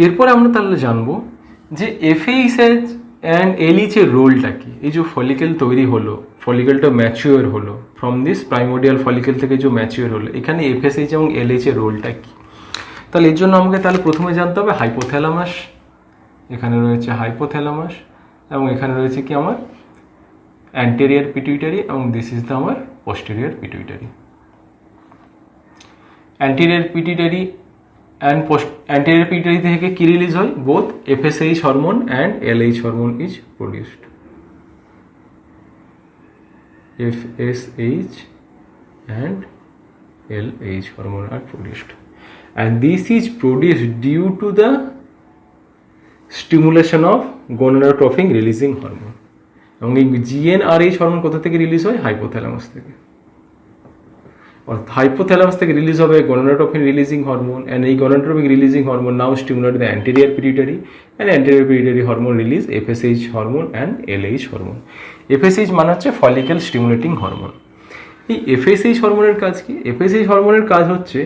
এরপরে আমরা তাহলে জানবো যে এফএইচএইচ অ্যান্ড এলএইচ এর রোলটা কি। এই যে ফলিকেল তৈরি হলো, ফলিকেলটা ম্যাচিওর হলো, ফ্রম দিস প্রাইমোডিয়াল ফলিকেল থেকে যে ম্যাচিওর হলো, এখানে এফএসএইচ এবং এলএইচ এর রোলটা কি। তাহলে এর জন্য আমাকে তাহলে প্রথমে জানতে হবে হাইপোথ্যালামাস, এখানে রয়েছে হাইপোথ্যালামাস, এবং এখানে রয়েছে কি আমার অ্যান্টেরিয়ার পিটুইটারি, এবং দিস ইজ দ্য আমার posterior pituitary. Anterior pituitary and anterior pituitary থেকে কি রিলিজ হয়? Both FSH hormone and LH hormone is produced. FSH and LH hormone are produced, and this is produced due to the stimulation of gonadotrophin releasing hormone. এবং এই GnRH hormone কোথা থেকে release হয়? Hypothalamus থেকে। অর্থাৎ hypothalamus থেকে release হবে gonadotrophin releasing hormone, and এই gonadotrophin releasing hormone now stimulate the anterior pituitary, and anterior pituitary hormone release FSH hormone and LH hormone. FSH মানে হচ্ছে ফলিকেল স্টিমুলেটিং হরমোন। এই FSH হরমোনের কাজ কি? FSH হরমোনের কাজ হচ্ছে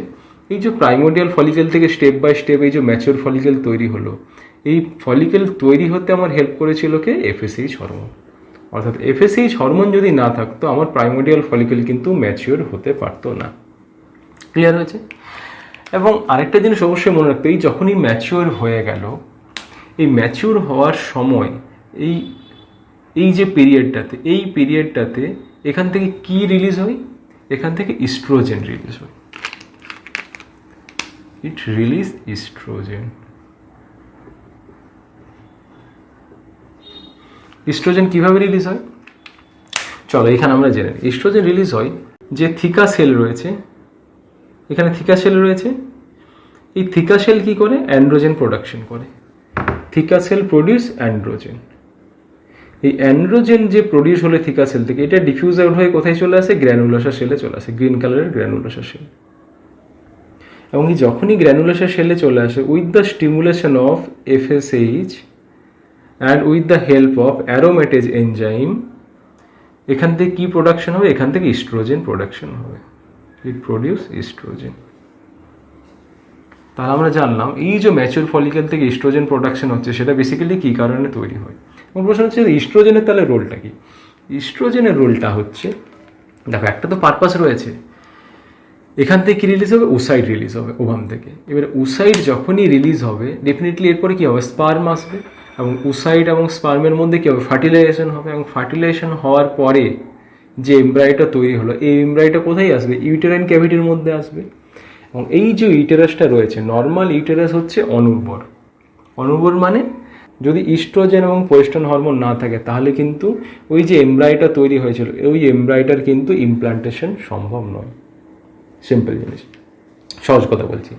এই যে প্রাইমোডিয়াল ফলিকেল থেকে স্টেপ বাই স্টেপ এই যে ম্যাচিওর ফলিকেল তৈরি হলো, এই ফলিকেল তৈরি হতে আমার হেল্প করেছিল কে? FSH hormone. অর্থাৎ FSH হরমোন যদি না থাকতো আমার প্রাইমোডিয়াল ফলিকেল কিন্তু ম্যাচিওর হতে পারতো না। ক্লিয়ার হয়েছে? এবং আরেকটা জিনিস অবশ্যই মনে রাখতে, এই যখনই ম্যাচিওর হয়ে গেল, এই ম্যাচিওর হওয়ার সময় এই যে পিরিয়ডটাতে এখান থেকে কি রিলিজ হয়? এখান থেকে ইস্ট্রোজেন রিলিজ হয়। ইট রিলিজ ইস্ট্রোজেন। ইস্ট্রোজেন কিভাবে রিলিজ হয়? চলো এখানে আমরা জেনে নিই। ইস্ট্রোজেন রিলিজ হয় যে থিকা সেল রয়েছে, এখানে থিকা সেল রয়েছে, এই থিকা সেল কি করে? অ্যান্ড্রোজেন প্রোডাকশন করে। থিকা সেল প্রডিউস অ্যান্ড্রোজেন। এই অ্যান্ড্রোজেন যে প্রডিউস হলে থিকা সেল থেকে, এটা ডিফিউজ আউট হয়ে কোথায় চলে আসে? গ্র্যানুলোসার সেলে চলে আসে, গ্রিন কালারের গ্র্যানুলোসার সেল। এবং যখনই গ্র্যানুলোসার সেলে চলে আসে, with the stimulation of FSH and with the help of aromatase enzyme, এখান থেকে কি প্রোডাকশন হবে? এখান থেকে ইস্ট্রোজেন প্রোডাকশন হবে। ইট প্রডিউস ইস্ট্রোজেন। তাহলে আমরা জানলাম এই যে ম্যাচিওর ফলিকেল থেকে ইস্ট্রোজেন প্রোডাকশন হচ্ছে, সেটা বেসিক্যালি কী কারণে তৈরি হয়। এবং প্রশ্ন হচ্ছে ইস্ট্রোজেনের তাহলে রোলটা কি? ইস্ট্রোজেনের রোলটা হচ্ছে, দেখো একটা তো পারপাস রয়েছে, এখান থেকে কি রিলিজ হবে? ওসাইড রিলিজ হবে ওভাম থেকে। এবার ওসাইড যখনই রিলিজ হবে, ডেফিনেটলি এরপরে কী হবে? স্পার্ম আসবে, এবং ওসাইড এবং স্পার্মের মধ্যে কী হবে? ফার্টিলাইজেশন হবে, এবং ফার্টিলাইজেশন হওয়ার পরে যে এমব্রায়োটা তৈরি হলো, এই এমব্রায়োটা কোথায় আসবে? ইউটেরাইন ক্যাভিটির মধ্যে আসবে। এবং এই যে ইউটেরাসটা রয়েছে, নর্মাল ইউটেরাস হচ্ছে অনুর্বর। অনুর্বর মানে যদি ইস্ট্রোজেন এবং প্রোজেস্টেরন হরমোন না থাকে, তাহলে কিন্তু ওই যে এমব্রায়োটা তৈরি হয়েছিল, ওই এমব্রায়োটার কিন্তু ইমপ্লান্টেশন সম্ভব নয়। সিম্পল জিনিস, সহজ কথা বলছি।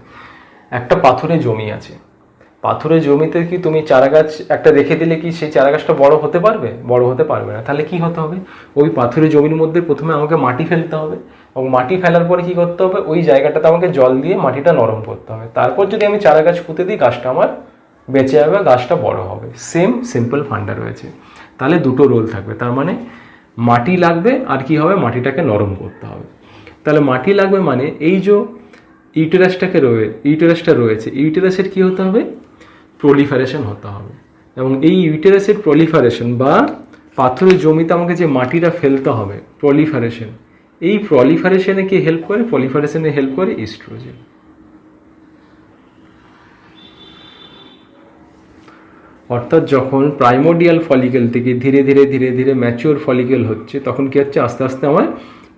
একটা পাথুরে জমি আছে, পাথুরে জমিতে কি তুমি চারা গাছ একটা রেখে দিলে কি সেই চারা গাছটা বড় হতে পারবে? বড় হতে পারবে না। তাহলে কি হতে হবে? ওই পাথুরে জমির মধ্যে প্রথমে আমাকে মাটি ফেলতে হবে, এবং মাটি ফেলার পরে কি করতে হবে? ওই জায়গাটাতে আমাকে জল দিয়ে মাটিটা নরম করতে হবে। তারপর যদি আমি চারা গাছ পুঁতে দিই, গাছটা আমার বেঁচে যাবে, গাছটা বড় হবে। সেম সিম্পল ফান্ডা রয়েছে। তাহলে দুটো রোল থাকবে, তার মানে মাটি লাগবে, আর কি হবে? মাটিটাকে নরম করতে হবে। তাহলে মাটি লাগবে মানে এই যে ইউটেরাসটা রয়েছে, ইউটেরাসের কি হতে হবে? প্রলিফারেশন হতে হবে। এবং এই ইউটেরাসের প্রলিফারেশন বা পাথরের জমিতে আমাকে যে মাটিটা ফেলতে হবে, প্রলিফারেশন, এই প্রলিফারেশনে কি হেল্প করে? প্রলিফারেশনে হেল্প করে ইস্ট্রোজেন। অর্থাৎ যখন প্রাইমোডিয়াল ফলিকেল থেকে ধীরে ধীরে ধীরে ধীরে ম্যাচিওর ফলিকেল হচ্ছে, তখন কি হচ্ছে? আস্তে আস্তে আমার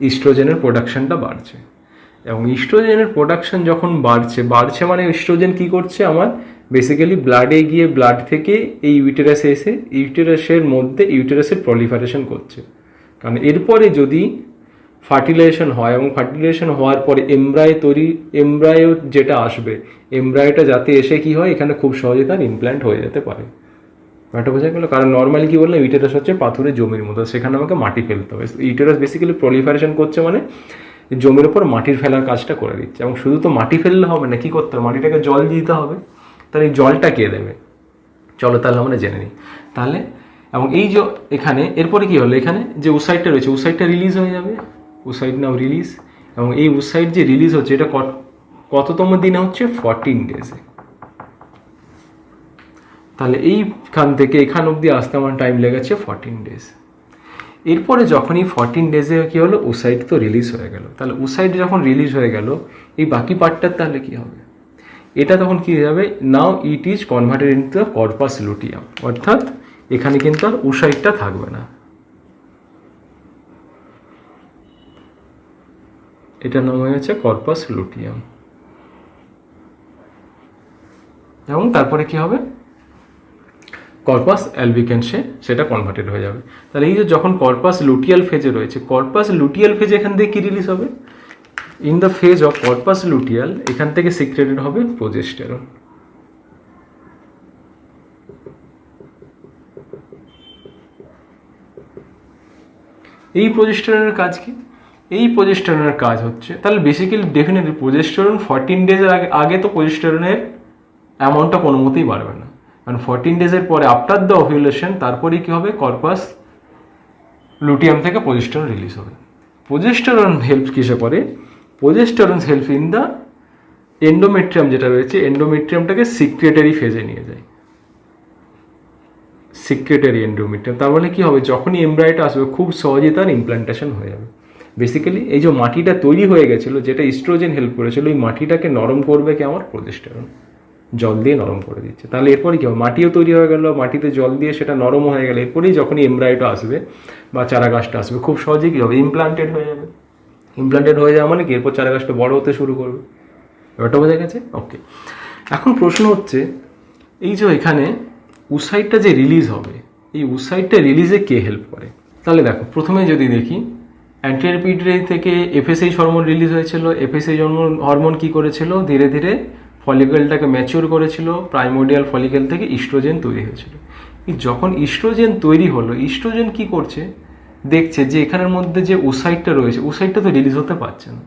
ইস্ট্রোজেনের প্রোডাকশনটা বাড়ছে। এবং ইস্ট্রোজেনের প্রোডাকশন যখন বাড়ছে মানে ইস্ট্রোজেন কি করছে? আমার বেসিক্যালি ব্লাডে গিয়ে ব্লাড থেকে এই ইউটেরাসে এসে ইউটেরাসের মধ্যে ইউটেরাসের প্রলিফারেশন করছে। কারণ এরপরে যদি ফার্টিলাইজেশন হয়, এবং ফার্টিলাইজেশন হওয়ার পরে এমব্রায়ো যেটা আসবে, এমব্রায়োটা যাতে এসে কি হয়? এখানে খুব সহজে তার ইমপ্ল্যান্ট হয়ে যেতে পারে। ব্যাপারটা বোঝা গেল? কারণ নর্মালি কি বললাম, ইউটেরাস হচ্ছে পাথুরে জমির মতো, সেখানে আমাকে মাটি ফেলতে হবে। ইউটেরাস বেসিক্যালি প্রলিফারেশন করছে মানে জমির ওপর মাটির ফেলার কাজটা করে দিচ্ছে। এবং শুধু তো মাটি ফেললে হবে না, কী করতে হবে? মাটিটাকে জল দিতে হবে। তাহলে এই জলটা কে দেবে? চলো তাহলে আমরা জেনে নিই। তাহলে এবং এই যে এখানে এরপরে কি হলো? এখানে যে ওসাইডটা রয়েছে, ওসাইডটা রিলিজ হয়ে যাবে। ওসাইড নাও রিলিজ। এবং এই ওসাইড যে রিলিজ হচ্ছে, এটা কততম দিনে হচ্ছে? 14 ডেজে। তাহলে এইখান থেকে এখান অবধি আসতে আমার টাইম লেগেছে 14 ডেজ। এরপরে যখনই 14 ডেজে কী হলো, ওসাইট তো রিলিজ হয়ে গেল। তাহলে ওসাইট যখন রিলিজ হয়ে গেল, এই বাকি পার্টটার তাহলে কী হবে, এটা তখন কী হয়ে যাবে, now it is converted into the corpus luteum, অর্থাৎ এখানে কিন্তু আর ওসাইটটা থাকবে না। এটার নাম হয়ে গেছে কর্পাস লুটিয়াম। এবং তারপরে কি হবে, কর্পাস অ্যালবিকেন্সে সেটা কনভার্টেড হয়ে যাবে। তাহলে এই যে যখন কর্পাস লুটিয়াল ফেজে রয়েছে, কর্পাস লুটিয়াল ফেজে এখান থেকে কি রিলিজ হবে, in the phase of corpus luteal এখান থেকে সিক্রেটেড হবে প্রোজেস্টেরন। এই প্রোজেস্টেরনের কাজ কি, এই প্রোজেস্টেরনের কাজ হচ্ছে, তাহলে বেসিক্যালি ডেফিনেটলি প্রোজেস্টেরন 14 ডেজের আগে তো প্রোজেস্টেরনের অ্যামাউন্টটা কোনো মতেই বাড়বে না, কারণ 14 ডেজের পরে আফটার দ্য ওভিউলেশন তারপরেই কী হবে, কর্পাস লুটিয়াম থেকে প্রোজেস্টেরন রিলিজ হবে। প্রোজেস্টেরন হেল্প কিসে করে, progesterone help in the endometrium যেটা রয়েছে, এন্ডোমেট্রিয়ামটাকে সিক্রেটারি ফেজে নিয়ে যায়, সিক্রেটারি এন্ডোমেট্রিয়াম। তার মানে কী হবে, যখনই এমব্রায়োটা আসবে খুব সহজেই তার ইমপ্লান্টেশন হয়ে যাবে। বেসিক্যালি এই যে মাটিটা তৈরি হয়ে গেছিলো, যেটা ইস্ট্রোজেন হেল্প করেছিল, ওই মাটিটাকে নরম করবে কি আমার প্রোজেস্টেরন, জল দিয়ে নরম করে দিচ্ছে। তাহলে এরপরে কী হবে, মাটিও তৈরি হয়ে গেল, মাটিতে জল দিয়ে সেটা নরম হয়ে গেলে এরপরেই যখনই এমব্রায়োটা আসবে বা চারা গাছটা আসবে, খুব সহজেই কী হবে, ইমপ্লান্টেড হয়ে যাবে। ইমপ্লান্টেড হয়ে যাওয়া মানে কি, এরপর চারা গাছটা বড় হতে শুরু করবে। ব্যাপারটা বোঝা গেছে? ওকে, এখন প্রশ্ন হচ্ছে এই যে এখানে উসাইটটা যে রিলিজ হবে, এই উসাইটটা রিলিজে কে হেল্প করে। তাহলে দেখো, প্রথমে যদি দেখি অ্যান্টেরিয়র পিটুইটারি থেকে এফএসএইচ হরমোন রিলিজ হয়েছিল। এফএসএইচ হরমোন কী করেছিল, ধীরে ধীরে ফলিকেলটাকে ম্যাচিওর করেছিল, প্রাইমোডিয়াল ফলিকেল থেকে ইস্ট্রোজেন তৈরি হয়েছিল। যখন ইস্ট্রোজেন তৈরি হলো, ইস্ট্রোজেন কি করছে, দেখছে যে এখানের মধ্যে যে ওসাইটটা রয়েছে, ওসাইটটা তো রিলিজ হতে পারছে না।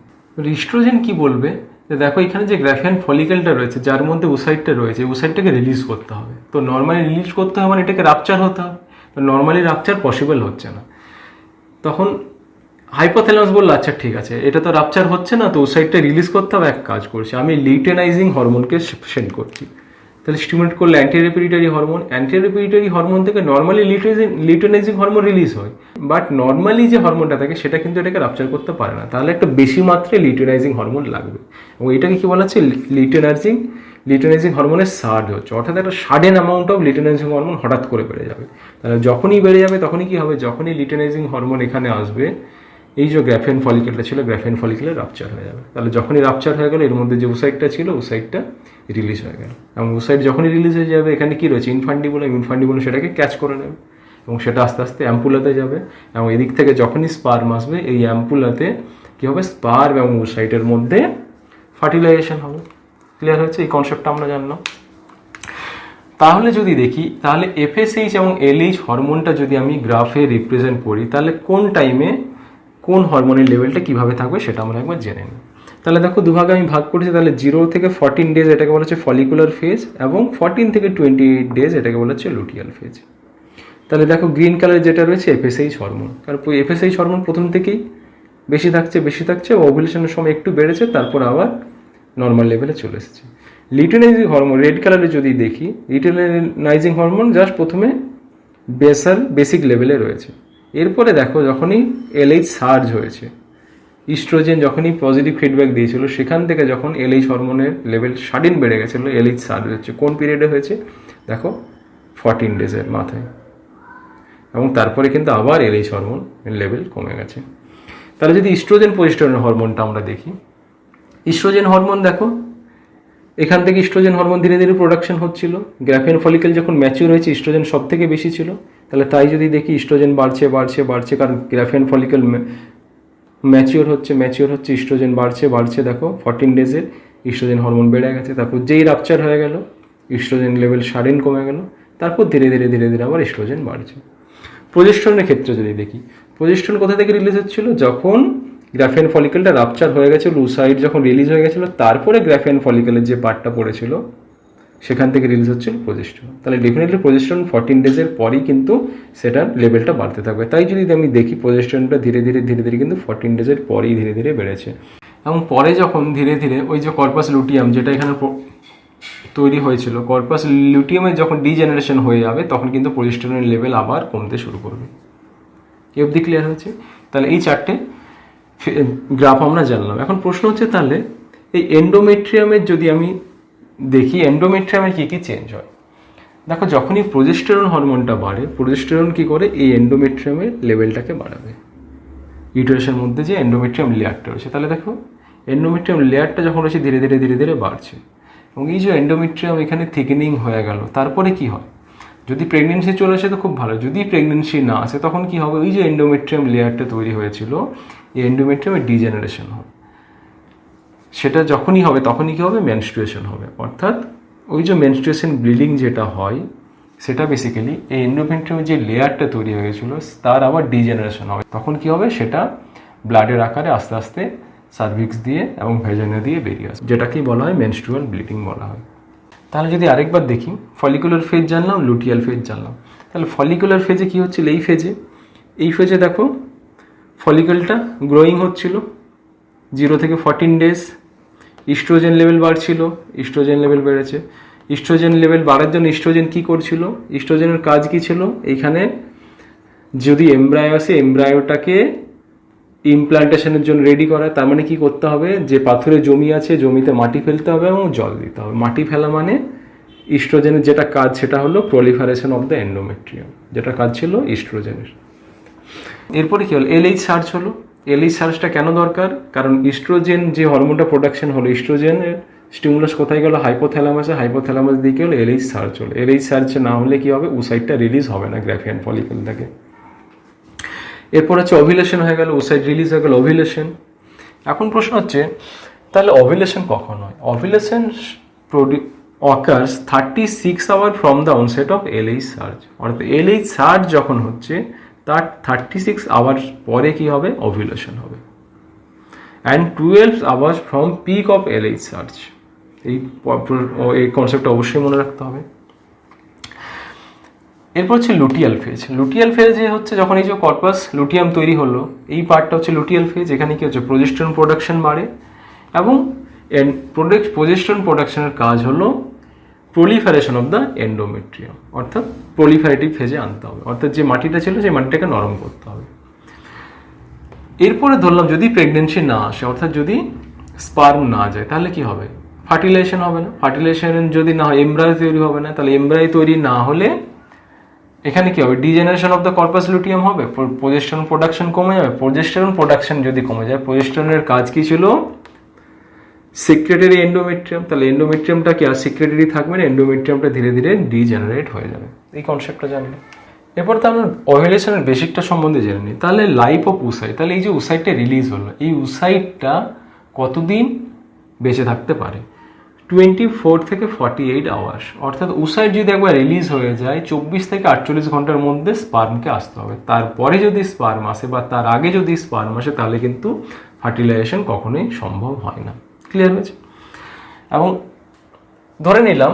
ইস্ট্রোজেন কি বলবে, যে দেখো এখানে যে গ্রাফিয়ান ফলিকেলটা রয়েছে যার মধ্যে ওসাইটটা রয়েছে, ওসাইটটাকে রিলিজ করতে হবে। তো নর্মালি রিলিজ করতে হবে মানে এটাকে রাপচার হতে হবে, তো নর্মালি রাপচার পসিবল হচ্ছে না। তখন হাইপোথ্যালামাস বললো আচ্ছা ঠিক আছে, এটা তো রাপচার হচ্ছে না, তো ওসাইটটা রিলিজ করতে হবে, এক কাজ করছি আমি লিউটেনাইজিং হরমোনকে সেন্ড করছি। তাহলে স্টিমুলেট করলে anterior pituitary hormone, anterior pituitary hormone থেকে নর্মালি লিউটেনাইজিং হরমোন রিলিজ হয়, বাট নর্মালি যে হরমোনটা থাকে সেটা কিন্তু এটাকে রাপচার করতে পারে না। তাহলে একটা বেশি মাত্রায় লিউটেনাইজিং হরমোন লাগবে, এবং এটাকে কি বলা হচ্ছে, লিউটেনাইজিং হরমোনের সার্জ হচ্ছে, অর্থাৎ একটা sudden amount of luteinising hormone হঠাৎ করে বেড়ে যাবে। তাহলে যখনই বেড়ে যাবে তখনই কি হবে, যখনই লিউটেনাইজিং হরমোন এখানে আসবে, এই যে গ্রাফিয়ান ফলিকেলটা ছিল, গ্রাফিয়ান ফলিকেলের রাপচার হয়ে যাবে। তাহলে যখনই রাপচার হয়ে গেল, এর মধ্যে যে ওসাইটটা ছিল, ওসাইটটা রিলিজ হয়ে গেল, এবং ওসাইট যখনই রিলিজ হয়ে যাবে, এখানে কি রয়েছে, ইনফান্ডিবুলাম সেটাকে ক্যাচ করে নেবে, এবং সেটা আস্তে আস্তে অ্যাম্পুলাতে যাবে, এবং এদিক থেকে যখনই স্পার্ম আসবে, এই অ্যাম্পুলাতে কী হবে, স্পার্ম এবং ওসাইটের মধ্যে ফার্টিলাইজেশন হবে। ক্লিয়ার হচ্ছে, এই কনসেপ্টটা আমরা জানলাম। তাহলে যদি দেখি, তাহলে এফএসএইচ এবং এলএইচ হরমোনটা যদি আমি গ্রাফে রিপ্রেজেন্ট করি, তাহলে কোন টাইমে কোন হরমোনের লেভেলটা কীভাবে থাকবে সেটা আমরা একবার জেনে নিই। তাহলে দেখো, দুভাগে আমি ভাগ করেছি। তাহলে 0 থেকে 14 ডেজ এটাকে বলা হচ্ছে ফলিকুলার ফেজ, এবং 14 থেকে 28 ডেজ এটাকে বলা হচ্ছে লুটিয়াল ফেজ। তাহলে দেখো, গ্রিন কালার যেটা রয়েছে এফএসএইচ হরমোন, কারণ এফএসএইচ হরমোন প্রথম থেকেই বেশি থাকছে, ওভুলেশনের সময় একটু বেড়েছে, তারপর আবার নর্মাল লেভেলে চলে এসেছে। লিউটেনাইজিং হরমোন রেড কালারে যদি দেখি, লিউটেনাইজিং হরমোন জাস্ট প্রথমে বেসিক লেভেলে রয়েছে। এরপরে দেখো, যখনই এলএইচ সার্জ হয়েছে, ইস্ট্রোজেন যখনই পজিটিভ ফিডব্যাক দিয়েছিল, সেখান থেকে যখন এলএইচ হরমোনের লেভেল সাডেন বেড়ে গেছিলো, এলএইচ সার্জ হচ্ছে। কোন পিরিয়ডে হয়েছে দেখো, 14 ডেজের মাথায়, এবং তারপরে কিন্তু আবার এলএইচ হরমোন লেভেল কমে গেছে। তাহলে যদি ইস্ট্রোজেন প্রজেস্টেরন হরমোনটা আমরা দেখি, ইস্ট্রোজেন হরমোন দেখো, এখান থেকে ইস্ট্রোজেন হরমোন ধীরে ধীরে প্রোডাকশন হচ্ছিল। গ্রাফিয়ান ফলিকেল যখন ম্যাচিওর হয়েছে, ইস্ট্রোজেন সব থেকে বেশি ছিল। তাহলে তাই যদি দেখি, ইস্ট্রোজেন বাড়ছে, কারণ গ্রাফিয়ান ফলিকেল ম্যাচিওর হচ্ছে, ইস্ট্রোজেন বাড়ছে। দেখো 14 ডেজে ইস্ট্রোজেন হরমোন বেড়ে গেছে। তারপর যেই রাপচার হয়ে গেল, ইস্ট্রোজেন লেভেল সাডেন কমে গেল, তারপর ধীরে ধীরে আবার ইস্ট্রোজেন বাড়ছে। প্রোজেস্টেরনের ক্ষেত্রে যদি দেখি, প্রোজেস্টেরন কোথা থেকে রিলিজ হচ্ছিল, যখন গ্রাফিয়ান ফলিকেলটা রাপচার হয়ে গেছে, লুসাইড যখন রিলিজ হয়ে গেছিলো, তারপরে গ্রাফিয়ান ফলিকেলের যে পার্টটা পড়েছিল সেখান থেকে রিলিজ হচ্ছে প্রোজেস্টেরন। তাহলে ডেফিনেটলি প্রোজেস্টেরন 14 ডেজের পরই কিন্তু সেটার লেভেলটা বাড়তে থাকবে। তাই যদি আমি দেখি, প্রোজেস্টেরনটা ধীরে ধীরে কিন্তু 14 ডেজের পরেই ধীরে বেড়েছে, এবং পরে যখন ধীরে ধীরে ওই যে কর্পাস লুটিয়াম যেটা এখানে তৈরি হয়েছিল, কর্পাস লুটিয়ামের যখন ডিজেনারেশন হয়ে যাবে তখন কিন্তু প্রোজেস্টেরনের লেভেল আবার কমতে শুরু করবে। এই অবধি ক্লিয়ার হয়েছে? তাহলে এই চারটে গ্রাফ আমরা জানলাম। এখন প্রশ্ন হচ্ছে তাহলে এই এন্ডোমেট্রিয়ামের যদি আমি দেখি এন্ডোমেট্রিয়ামের কী কী চেঞ্জ হয়। দেখো যখনই প্রোজেস্টেরন হরমোনটা বাড়ে, প্রোজেস্টেরন কী করে এই এন্ডোমেট্রিয়ামের লেভেলটাকে বাড়াবে, ইউটেরাসের মধ্যে যে এন্ডোমেট্রিয়াম লেয়ারটা রয়েছে। তাহলে দেখো এন্ডোমেট্রিয়াম লেয়ারটা যখন রয়েছে ধীরে ধীরে ধীরে ধীরে বাড়ছে, এবং এই যে এন্ডোমেট্রিয়াম এখানে থিকনিং হয়ে গেল, তারপরে কি হয়, যদি প্রেগনেন্সি চলে আসে তো খুব ভালো, যদি প্রেগনেন্সি না আসে তখন কি হবে, ওই যে এন্ডোমেট্রিয়াম লেয়ারটা তৈরি হয়েছিল এই এন্ডোমেট্রিয়ামের ডিজেনারেশন হবে। সেটা যখনই হবে তখনই কি হবে, মেনস্ট্রুয়েশন হবে। অর্থাৎ ওই যে মেনস্ট্রুয়েশন ব্লিডিং যেটা হয় সেটা বেসিক্যালি এই এন্ডোমেট্রিয়ামের যে লেয়ারটা তৈরি হয়েছিল তার আবার ডিজেনারেশন হবে। তখন কি হবে, সেটা ব্লাডের আকারে আস্তে আস্তে সার্ভিক্স দিয়ে এবং ভেজানা দিয়ে বেরিয়ে আসে, যেটাকেই বলা হয় মেনস্ট্রুয়াল ব্লিডিং বলা হয়। তাহলে যদি আরেকবার দেখি, ফলিকুলার ফেজ জানলাম, লুটিয়াল ফেজ জানলাম। তাহলে ফলিকুলার ফেজে কি হচ্ছিল, এই ফেজে দেখো ফলিকলটা গ্রোয়িং হচ্ছিল 0 থেকে 14 ডেজ, ইস্ট্রোজেন লেভেল বাড়ছিল, ইস্ট্রোজেন লেভেল বেড়েছে। ইস্ট্রোজেন লেভেল বাড়ার জন্য ইস্ট্রোজেন কী করছিল, ইস্ট্রোজেনের কাজ কী ছিল, এইখানে যদি এমব্রায়ো আসে এমব্রায়োটাকে ইমপ্লান্টেশনের জন্য রেডি করা। তার মানে কি করতে হবে, যে পাথরে জমি আছে জমিতে মাটি ফেলতে হবে এবং জল দিতে হবে। মাটি ফেলা মানে ইস্ট্রোজেনের যেটা কাজ সেটা হলো প্রলিফারেশন অফ দ্য এন্ডোমেট্রিয়াম, যেটা কাজ ছিল ইস্ট্রোজেনের। এরপরে কি হলো, এলএইচ সার্চ হলো। এলএইচ সার্চটা কেন দরকার, কারণ ইস্ট্রোজেন যে হরমোনটা প্রোডাকশন হলো, ইস্ট্রোজেনের স্টিমুলাস কোথায় গেল, হাইপোথ্যালামাসে, হাইপোথ্যালামাস দিকে হলো এলএইচ সার্চ হলো। এলএইচ সার্চ না হলে কি হবে, ওসাইটটা রিলিজ হবে না গ্রাফিয়ান ফলিকল থেকে। এরপর হচ্ছে ওভিলেশন হয়ে গেল, ওসাইট রিলিজ হয়ে গেল, ওভিলেশন। এখন প্রশ্ন হচ্ছে তাহলে ওভিলেশন কখন হয়। Ovulation occurs 36 hour from the onset of LH surge. অর্থাৎ এলএইচ সার্চ যখন হচ্ছে তার 36 আওয়ার্স পরে কি হবে, ওভিলেশন হবে। And 12 hours from peak of LH search. এই কনসেপ্টটা অবশ্যই মনে রাখতে হবে। এরপর হচ্ছে লুটিয়াল ফেজ। লুটিয়াল ফেজে হচ্ছে যখন এই যে কর্পাস লুটিয়াম তৈরি হলো, এই পার্টটা হচ্ছে লুটিয়াল ফেজ। এখানে কি হচ্ছে, প্রোজেস্টেরন প্রোডাকশন বাড়ে, এবং প্রোজেস্টেরন প্রোডাকশনের কাজ হলো প্রলিফারেশন অফ দ্য এন্ডোমেট্রিয়াম, অর্থাৎ প্রলিফারেটিভ ফেজে আনতে হবে। অর্থাৎ যে মাটিটা ছিল সেই মাটিটাকে নরম করতে হবে। এরপরে ধরলাম যদি প্রেগনেন্সি না আসে, অর্থাৎ যদি স্পার্ম না যায়, তাহলে কি হবে, ফার্টিলাইজেশন হবে না। ফার্টিলাইজেশন যদি না হয় এমব্রায়ো তৈরি হবে না। তাহলে এমব্রায়ো তৈরি না হলে এখানে কি হবে, degeneration of the corpus luteum হবে, প্রোজেস্টেরন প্রোডাকশন কমে যাবে। প্রোজেস্টেরন প্রোডাকশন যদি কমে যায়, প্রোজেস্টেরনের কাজ কি ছিল, সিক্রেটারি এন্ডোমেট্রিয়াম। তাহলে এন্ডোমেট্রিয়ামটা কি আর সিক্রেটারি থাকবে না, এন্ডোমেট্রিয়ামটা ধীরে ধীরে ডিজেনারেট হয়ে যাবে। এই কনসেপ্টটা জানলে এরপর তো আমরা ওভুলেশনের বেসিকটা সম্বন্ধে জেনে নিই। তাহলে লাইফ অফ উসাইট, তাহলে এই যে উসাইটটা রিলিজ হলো, এই উসাইটটা কতদিন বেঁচে থাকতে পারে, 24 থেকে 48 আওয়ার্স। অর্থাৎ উসাইট যদি একবার রিলিজ হয়ে যায় 24 থেকে 48 ঘন্টার মধ্যে স্পার্মকে আসতে হবে। তারপরে যদি স্পার্ম আসে বা তার আগে যদি স্পার্ম আসে তাহলে কিন্তু ফার্টিলাইজেশন কখনোই সম্ভব হয় না। ক্লিয়ার হয়েছে? এবং ধরে নিলাম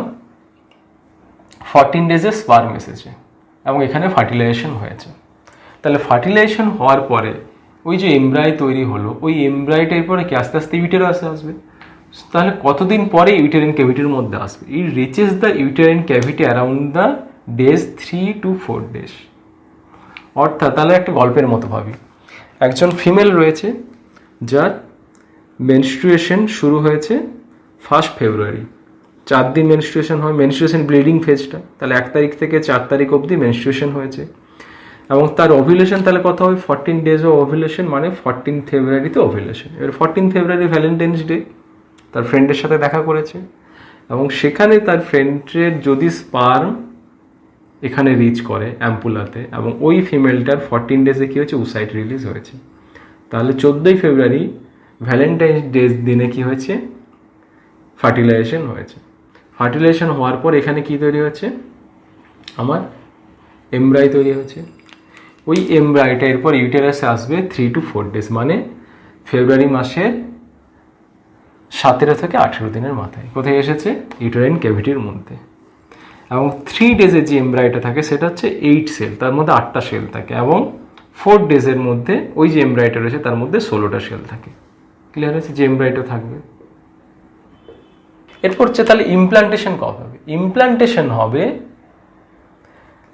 14 ডেজে স্পার্ম এসেছে এবং এখানে ফার্টিলাইজেশন হয়েছে। তাহলে ফার্টিলাইজেশন হওয়ার পরে ওই যে এমব্রায় তৈরি হলো, ওই এমব্রায়টার পরে কি আস্তে আস্তে ইউটেরাসে আসবে। তাহলে কতদিন পরে ইউটেরাইন ক্যাভিটির মধ্যে আসবে, it reaches the uterine cavity around the days 3 to 4 days। অর্থাৎ তাহলে একটা গল্পের মতো ভাবি, একজন ফিমেল রয়েছে যার মেনস্ট্রুয়েশন শুরু হয়েছে 1 ফেব্রুয়ারি, 4 দিন মেনস্ট্রুয়েশন হয়, মেনস্ট্রুয়েশন ব্লিডিং ফেজটা। তাহলে 1 তারিখ থেকে 4 তারিখ অবধি মেনস্ট্রুয়েশন হয়েছে, এবং তার ওভুলেশন তাহলে কত হবে, 14 ডেজ অফ ওভুলেশন, মানে 14 ফেব্রুয়ারিতে ওভুলেশন। এবার 14 ফেব্রুয়ারি ভ্যালেন্টাইন্স ডে, তার ফ্রেন্ডের সাথে দেখা করেছে, এবং সেখানে তার ফ্রেন্ডের যদি স্পার্ম এখানে রিচ করে অ্যাম্পুলাতে, এবং ওই ফিমেলটার 14 ডেজে কী হয়েছে, উসাইট রিলিজ হয়েছে। তাহলে 14 ফেব্রুয়ারি ভ্যালেন্টাইন্স ডে দিনে কি হয়েছে, ফার্টিলাইজেশন হয়েছে। ফার্টিলাইজেশন হওয়ার পর এখানে কি তৈরি হয়েছে, আমার এমব্রাই তৈরি হয়েছে। ওই এমব্রাইটা এরপর ইউটেরাসে আসবে 3 to 4 days, মানে ফেব্রুয়ারি মাসের 17 থেকে 18 দিনের মাথায় কোথায় এসেছে, ইউটেরাইন ক্যাভিটির মধ্যে। এবং 3 ডেজের যে এমব্রাইটা থাকে সেটা হচ্ছে 8 সেল, তার মধ্যে 8টা সেল থাকে, এবং 4 ডেজের মধ্যে ওই যে এমব্রাইটা রয়েছে তার মধ্যে 16টা সেল থাকে। ক্লিয়ার হয়েছে, যে এমব্রাইটা থাকবে। এরপর হচ্ছে তাহলে ইমপ্লান্টেশন কবে হবে? ইমপ্লান্টেশন হবে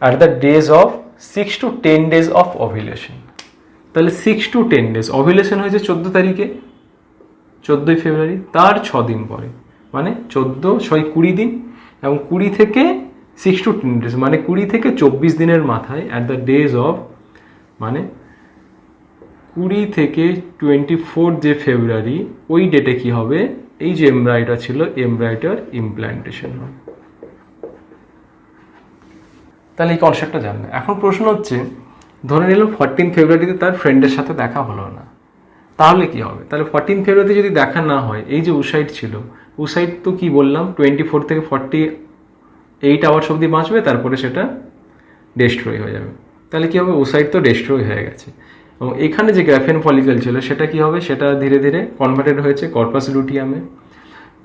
at the days of 6 to 10 days of ovulation। তাহলে 6 to 10 days, ওভুলেশন হয়েছে 14 তারিখে, 14ই ফেব্রুয়ারি, তার 6 দিন পরে, মানে 20 দিন, এবং 20 থেকে 6 to 10 days মানে 20 থেকে 24 দিনের মাথায় অ্যাট দ্য ডেজ অফ, মানে 20 থেকে 24 যে ফেব্রুয়ারি, ওই ডেটে কি হবে, এই যে এমব্রায়োটা ছিল এমব্রায়োটার ইমপ্লান্টেশন হবে। তাহলে এই কনসেপ্টটা জানবে। এখন প্রশ্ন হচ্ছে, ধরে নিলাম 14 ফেব্রুয়ারিতে তার ফ্রেন্ডের সাথে দেখা হলো না, তাহলে কি হবে? তাহলে 14 ফেব্রুয়ারিতে যদি দেখা না হয়, এই যে উসাইট ছিল, উসাইট তো কি বললাম 24 থেকে 48 আওয়ার্স অবধি বাঁচবে, তারপরে সেটা ডেস্ট্রয় হয়ে যাবে। তাহলে কি হবে? ওসাইট তো ডেস্ট্রয় হয়ে গেছে, এবং এখানে যে গ্রাফেন ফলিকল ছিল সেটা কি হবে? সেটা ধীরে ধীরে কনভার্টেড হয়েছে কর্পাস লুটিয়ামে।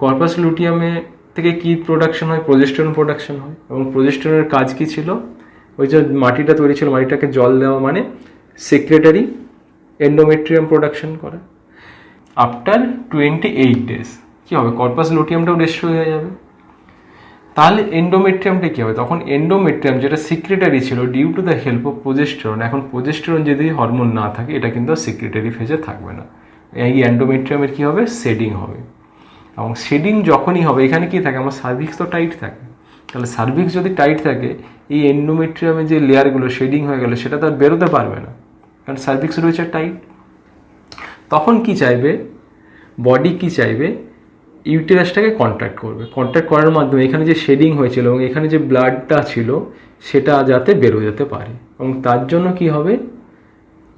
কর্পাস লুটিয়ামে থেকে কি প্রোডাকশন হয়? প্রোজেস্টেরন প্রোডাকশন হয়। এবং প্রোজেস্টেরনের কাজ কি ছিল? ওই যে মাটিটা তৈরি ছিল, মাটিটাকে জল দেওয়া, মানে সেক্রেটারি এন্ডোমেট্রিয়াম প্রোডাকশন করা। আফটার 28 ডেজ কী হবে? কর্পাস লুটিয়ামটাও ডেস্ট্রয় হয়ে যাবে। তাহলে এন্ডোমেট্রিয়ামটা কী হবে? তখন এন্ডোমেট্রিয়াম যেটা সিক্রেটারি ছিল, due to the help of progesterone, এখন প্রোজেস্টেরন যদি হরমোন না থাকে, এটা কিন্তু সিক্রেটারি ফেজে থাকবে না। এই এন্ডোমেট্রিয়ামের কী হবে? শেডিং হবে। এবং শেডিং যখনই হবে, এখানে কি থাকে? আমার সার্ভিক্স তো টাইট থাকে। তাহলে সার্ভিক্স যদি টাইট থাকে, এই এন্ডোমেট্রিয়ামে যে লেয়ারগুলো শেডিং হয়ে গেলে সেটা তো আর বেরোতে পারবে না, কারণ সার্ভিক্স রয়েছে টাইট। তখন কি চাইবে বডি? কি চাইবে? ইউটেরাসটাকে কন্ট্রাক্ট করবে। কন্ট্রাক্ট করার মাধ্যমে এখানে যে শেডিং হয়েছিল এবং এখানে যে ব্লাডটা ছিল সেটা যাতে বেরো যেতে পারে। এবং তার জন্য কি হবে?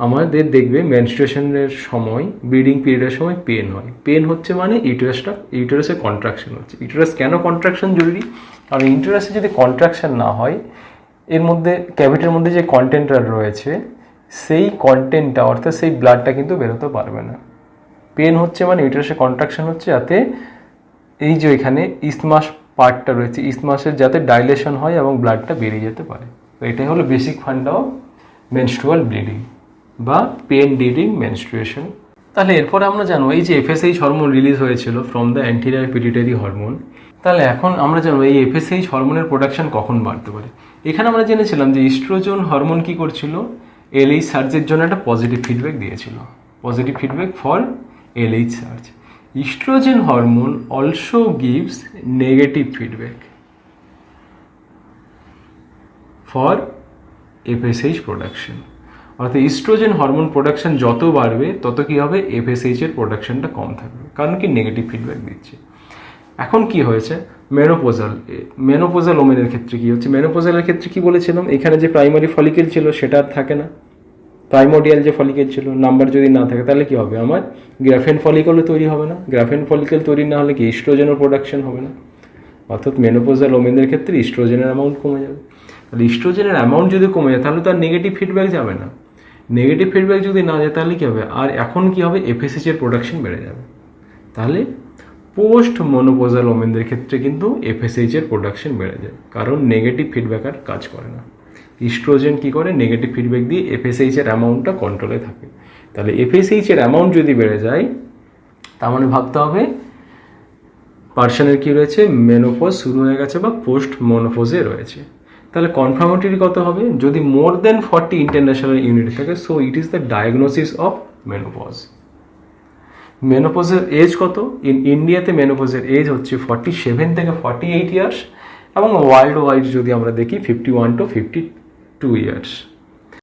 আমাদের দেখবে মেনস্ট্রুয়েশনের সময়, ব্লিডিং পিরিয়ডের সময় পেন হয়। পেন হচ্ছে মানে ইউটেরাসে কন্ট্রাকশন হচ্ছে। ইউটেরাস কেন কন্ট্রাকশন জরুরি? কারণ ইউটেরাসে যদি কন্ট্রাকশন না হয়, এর মধ্যে ক্যাভিটির মধ্যে যে কন্টেন্টটা রয়েছে, সেই কন্টেন্টটা অর্থাৎ সেই ব্লাডটা কিন্তু বেরোতে পারবে না। পেন হচ্ছে মানে ইউটেরাসে কন্ট্রাকশন হচ্ছে, যাতে এই যে এখানে ইসমাস পার্টটা রয়েছে, ইসমাসের যাতে ডাইলেশন হয় এবং ব্লাডটা বেরিয়ে যেতে পারে। তো এটাই হলো basic funda of menstrual bleeding বা পেন ডিউরিং মেনস্ট্রুয়েশন। তাহলে এরপরে আমরা জানবো এই যে এফএসএইচ হরমোন রিলিজ হয়েছিল from the anterior pituitary hormone. তাহলে এখন আমরা জানবো এই এফএসএইচ হরমোনের প্রোডাকশন কখন বাড়তে পারে। এখানে আমরা জেনেছিলাম যে ইস্ট্রোজেন হরমোন কি করছিল? এলএইচ সার্চের জন্য একটা পজিটিভ ফিডব্যাক দিয়েছিল, positive feedback for LH surge. Oestrogen hormone also gives negative feedback for FSH production. অর্থাৎ ইস্ট্রোজেন হরমোন প্রোডাকশন যত বাড়বে তত কী হবে? এফএসএইচের প্রোডাকশনটা কম থাকবে, কারণ কি নেগেটিভ ফিডব্যাক দিচ্ছে। এখন কি হয়েছে? মেনোপোজাল ওমেনের ক্ষেত্রে কি হচ্ছে? মেনোপোজালের ক্ষেত্রে কি বলেছিলাম? এখানে যে প্রাইমারি ফলিকেল ছিল সেটা আর থাকে না। প্রাইমোডিয়াল যে ফলিকেল ছিল, নাম্বার যদি না থাকে, তাহলে কি হবে? আমার গ্রাফেন ফলিকেলও তৈরি হবে না। গ্রাফেন ফলিকেল তৈরি না হলে কি ইস্ট্রোজেনের প্রোডাকশন হবে না। অর্থাৎ মেনোপোজাল ওমেনদের ক্ষেত্রে ইস্ট্রোজেনের অ্যামাউন্ট কমে যাবে। তাহলে ইস্ট্রোজেনের অ্যামাউন্ট যদি কমে যায়, তাহলে তো আর নেগেটিভ ফিডব্যাক যাবে না। নেগেটিভ ফিডব্যাক যদি না যায়, তাহলে কী হবে? আর এখন কি হবে? এফএসএইচের প্রোডাকশন বেড়ে যাবে। তাহলে পোস্ট মেনোপোজাল ওমেনদের ক্ষেত্রে কিন্তু এফএসএইচের প্রোডাকশন বেড়ে যায়, কারণ নেগেটিভ ফিডব্যাক আর কাজ করে না। ইস্ট্রোজেন কি করে? নেগেটিভ ফিডব্যাক দিয়ে এফএসএইচের অ্যামাউন্টটা কন্ট্রোলে থাকে। তাহলে এফএসএইচের অ্যামাউন্ট যদি বেড়ে যায়, তার মানে ভাবতে হবে পার্সনের কি রয়েছে? মেনোপজ শুরু হয়ে গেছে বা পোস্ট মেনোপজে রয়েছে। তাহলে কনফার্মেটরি কত হবে? যদি মোর দেন 40 ইন্টারন্যাশনাল ইউনিট থাকে, so it is the diagnosis of menopause. মেনোপজের এজ কত? ইন্ডিয়াতে মেনোপজের এজ হচ্ছে 47 থেকে 48 ইয়ার্স, এবং ওয়ার্ল্ড ওয়াইড যদি আমরা দেখি 51 to 52 ইয়ার্স।